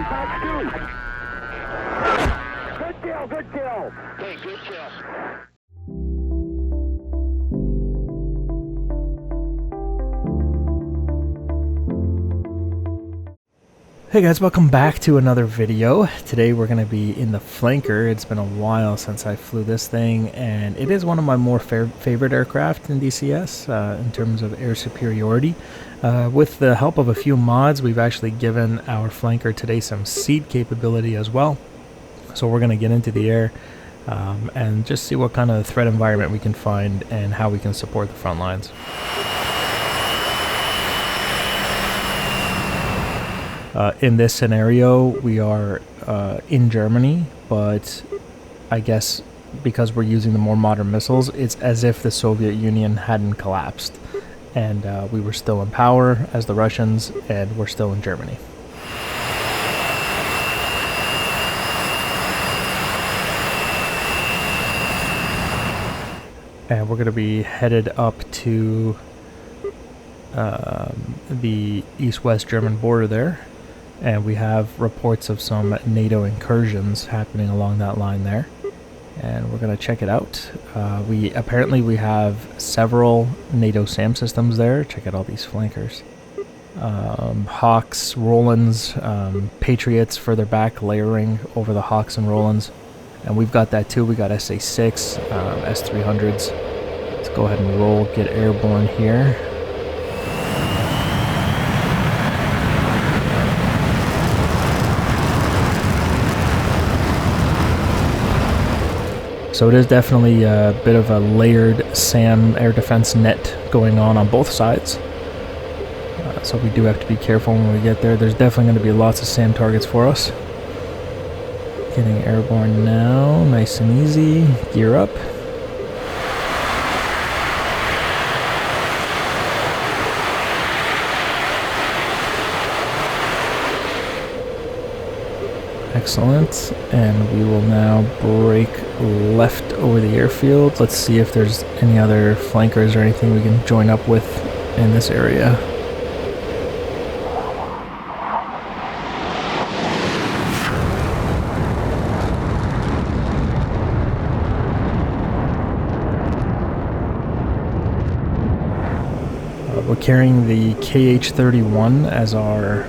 Good kill, good kill. Okay, good kill. Hey guys, welcome back to another video. Today we're going to be in the flanker. It's been a while since I flew this thing, and it is one of my more favorite aircraft in DCS in terms of air superiority. With the help of a few mods, we've actually given our flanker today some seat capability as well. So we're going to get into the air and just see what kind of threat environment we can find and how we can support the front lines. In this scenario, we are in Germany, but I guess because we're using the more modern missiles, it's as if the Soviet Union hadn't collapsed, and we were still in power as the Russians, and we're still in Germany. And we're going to be headed up to the east-west German border there. And we have reports of some NATO incursions happening along that line there, and we're going to check it out. We have several NATO SAM systems there. Check out all these flankers. Hawks, Rolands, Patriots further back, layering over the Hawks and Rolands, and we've got that too. We got SA6, S300s. Let's go ahead and roll, get airborne here. So it is definitely a bit of a layered SAM air defense net going on both sides. So we do have to be careful when we get there. There's definitely going to be lots of SAM targets for us. Getting airborne now, nice and easy. Gear up. Excellent, and we will now break left over the airfield. Let's see if there's any other flankers or anything we can join up with in this area. We're carrying the KH-31 as our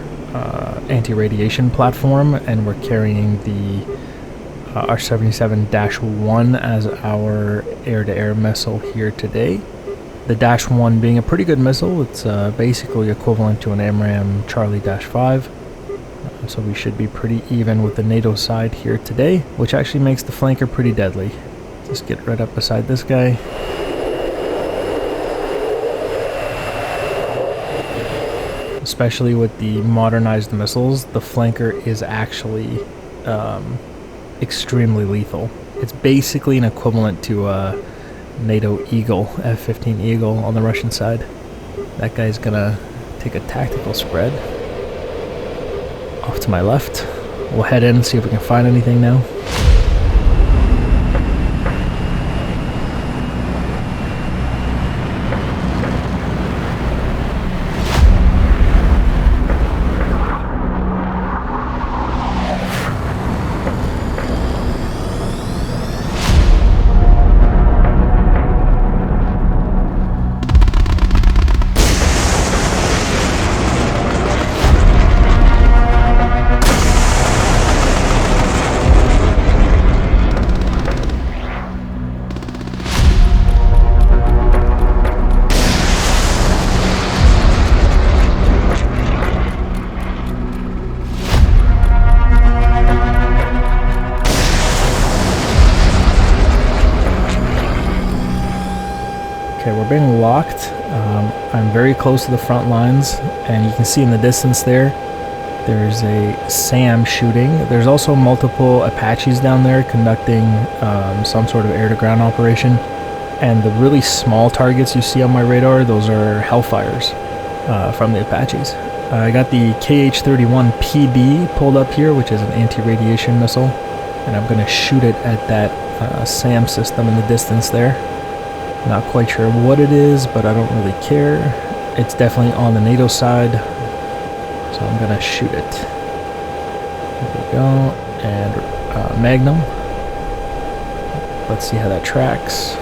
anti-radiation platform, and we're carrying the Su-27-1 as our air-to-air missile here today. The -1 being a pretty good missile. It's basically equivalent to an AMRAAM Charlie-5, so we should be pretty even with the NATO side here today, which actually makes the flanker pretty deadly. Just get right up beside this guy. Especially with the modernized missiles, the flanker is actually extremely lethal. It's basically an equivalent to a NATO Eagle, F-15 Eagle on the Russian side. That guy's gonna take a tactical spread. Off to my left. We'll head in and see if we can find anything now. Okay, we're being locked. I'm very close to the front lines, and you can see in the distance there's a SAM shooting. There's also multiple Apaches down there conducting some sort of air-to-ground operation. And the really small targets you see on my radar, those are Hellfires from the Apaches. I got the KH-31 PD pulled up here, which is an anti-radiation missile, and I'm going to shoot it at that SAM system in the distance there. Not quite sure what it is, but I don't really care. It's definitely on the NATO side, so I'm gonna shoot it. There we go. And Magnum. Let's see how that tracks.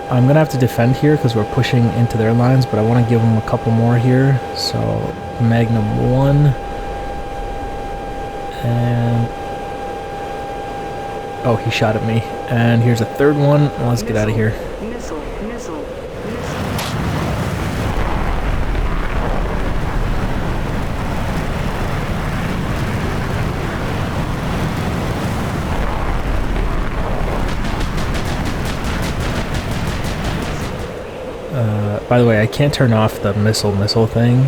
I'm going to have to defend here because we're pushing into their lines, but I want to give them a couple more here. So, Magnum 1. And... oh, he shot at me. And here's a third one. Let's get out of here. Missile. By the way, I can't turn off the missile thing.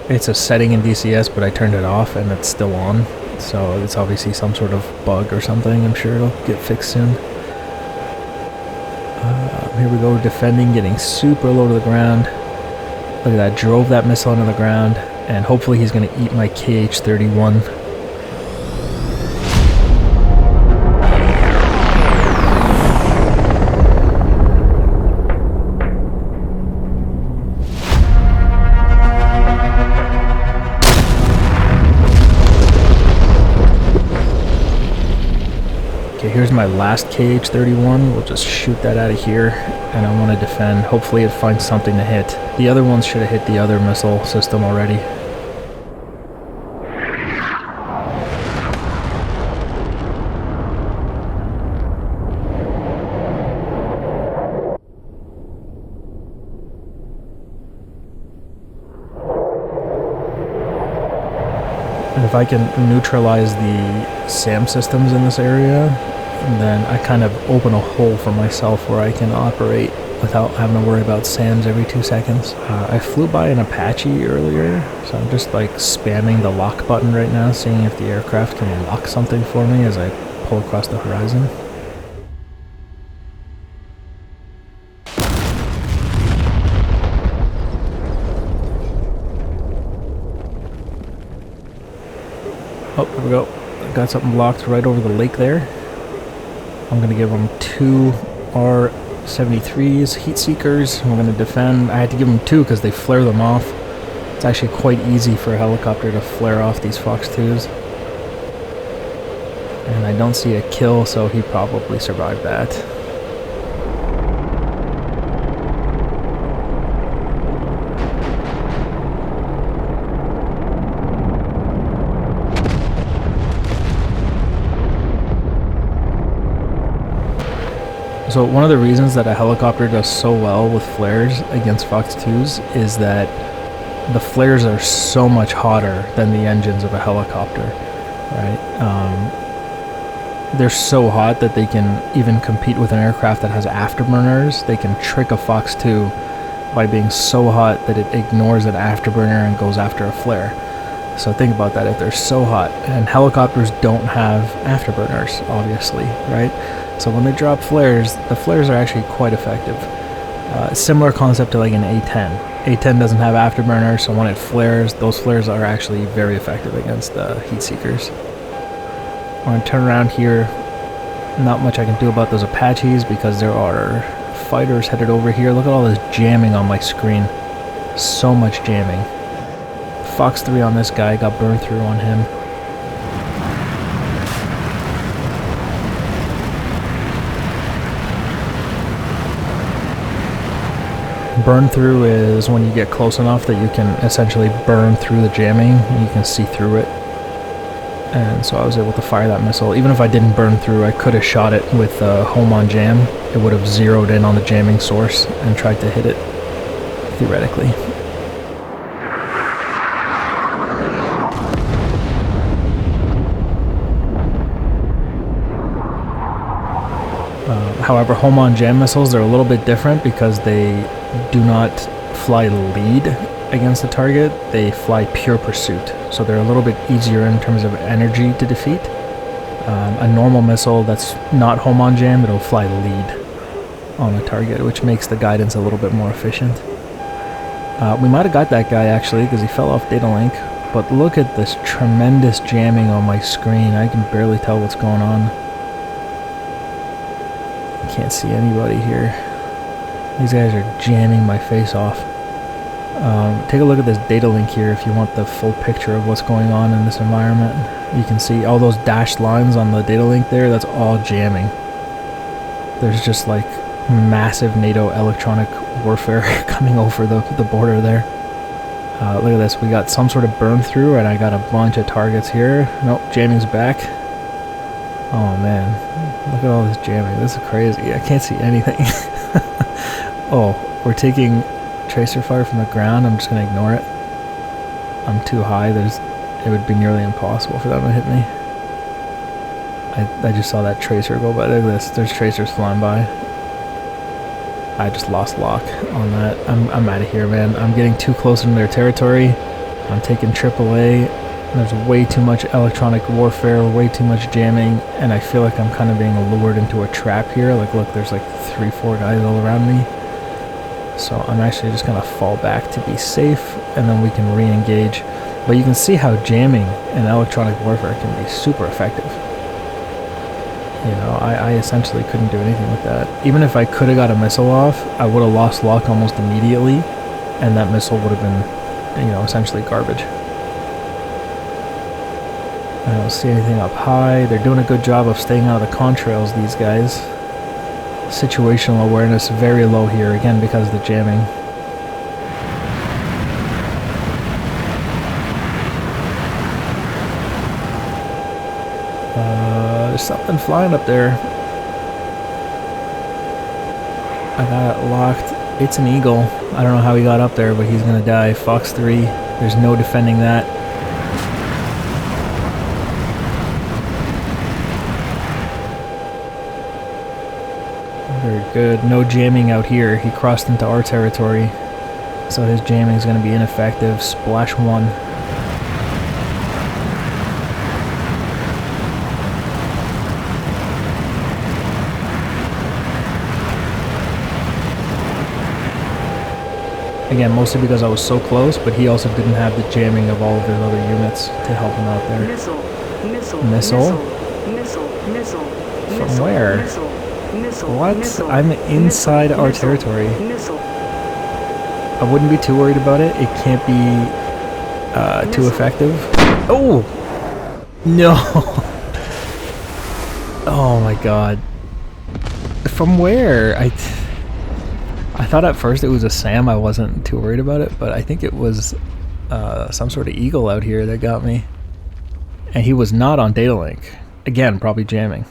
It's a setting in DCS, but I turned it off and it's still on. So it's obviously some sort of bug or something. I'm sure it'll get fixed soon. Here we go, defending, getting super low to the ground. Look at that, drove that missile into the ground, and hopefully he's going to eat my KH-31. Here's my last KH-31. We'll just shoot that out of here, and I want to defend. Hopefully it finds something to hit. The other ones should have hit the other missile system already. And if I can neutralize the SAM systems in this area, then I kind of open a hole for myself where I can operate without having to worry about SAMs every 2 seconds. I flew by an Apache earlier, so I'm just like spamming the lock button right now, seeing if the aircraft can lock something for me as I pull across the horizon. Oh, there we go. Got something blocked right over the lake there. I'm going to give them 2 R-73s, heat seekers. We're going to defend. I had to give them 2 because they flare them off. It's actually quite easy for a helicopter to flare off these Fox 2s. And I don't see a kill, so he probably survived that. So one of the reasons that a helicopter does so well with flares against Fox 2s is that the flares are so much hotter than the engines of a helicopter, right? They're so hot that they can even compete with an aircraft that has afterburners. They can trick a Fox 2 by being so hot that it ignores an afterburner and goes after a flare. So think about that. If they're so hot, and helicopters don't have afterburners, obviously, right? So when they drop flares, the flares are actually quite effective. Similar concept to like an A-10. A-10 doesn't have afterburners, so when it flares, those flares are actually very effective against heat seekers. I'm going to turn around here. Not much I can do about those Apaches because there are fighters headed over here. Look at all this jamming on my screen. So much jamming. Fox 3 on this guy, got burned through on him. Burn through is when you get close enough that you can essentially burn through the jamming and you can see through it. And so I was able to fire that missile. Even if I didn't burn through, I could have shot it with home on jam. It would have zeroed in on the jamming source and tried to hit it, theoretically. However, home on jam missiles, they're a little bit different because they do not fly lead against the target. They fly pure pursuit. So they're a little bit easier in terms of energy to defeat. A normal missile that's not home on jam, it'll fly lead on the target, which makes the guidance a little bit more efficient. We might have got that guy actually because he fell off data link. but look at this tremendous jamming on my screen. I can barely tell what's going on. Can't see anybody here. These guys are jamming my face off. Take a look at this data link here if you want the full picture of what's going on in this environment. You can see all those dashed lines on the data link there, that's all jamming. There's just like massive NATO electronic warfare coming over the border there. Look at this, we got some sort of burn through and I got a bunch of targets here. Nope, jamming's back. Oh man, look at all this jamming, this is crazy, I can't see anything. Oh, we're taking tracer fire from the ground, I'm just gonna ignore it. I'm too high, it would be nearly impossible for them to hit me. I just saw that tracer go by, look at this, there's tracers flying by. I just lost lock on that. I'm out of here, man. I'm getting too close into their territory. I'm taking AAA. There's way too much electronic warfare, way too much jamming, and I feel like I'm kind of being lured into a trap here. Like, look, there's like 3-4 guys all around me. So I'm actually just gonna fall back to be safe, and then we can re-engage. But you can see how jamming in electronic warfare can be super effective. You know, I essentially couldn't do anything with that. Even if I could have got a missile off, I would have lost lock almost immediately, and that missile would have been, you know, essentially garbage. I don't see anything up high. They're doing a good job of staying out of the contrails, these guys. Situational awareness very low here, again because of the jamming. There's something flying up there. I got it locked. It's an eagle. I don't know how he got up there, but he's gonna die. Fox 3. There's no defending that. Very good. No jamming out here. He crossed into our territory, so his jamming is going to be ineffective. Splash 1. Again, mostly because I was so close, but he also didn't have the jamming of all of his other units to help him out there. Missile? From where? What? I'm inside our territory. I wouldn't be too worried about it. It can't be too effective. Oh! No! Oh my god. From where? I thought at first it was a SAM. I wasn't too worried about it, but I think it was some sort of eagle out here that got me. And he was not on data link. Again, probably jamming.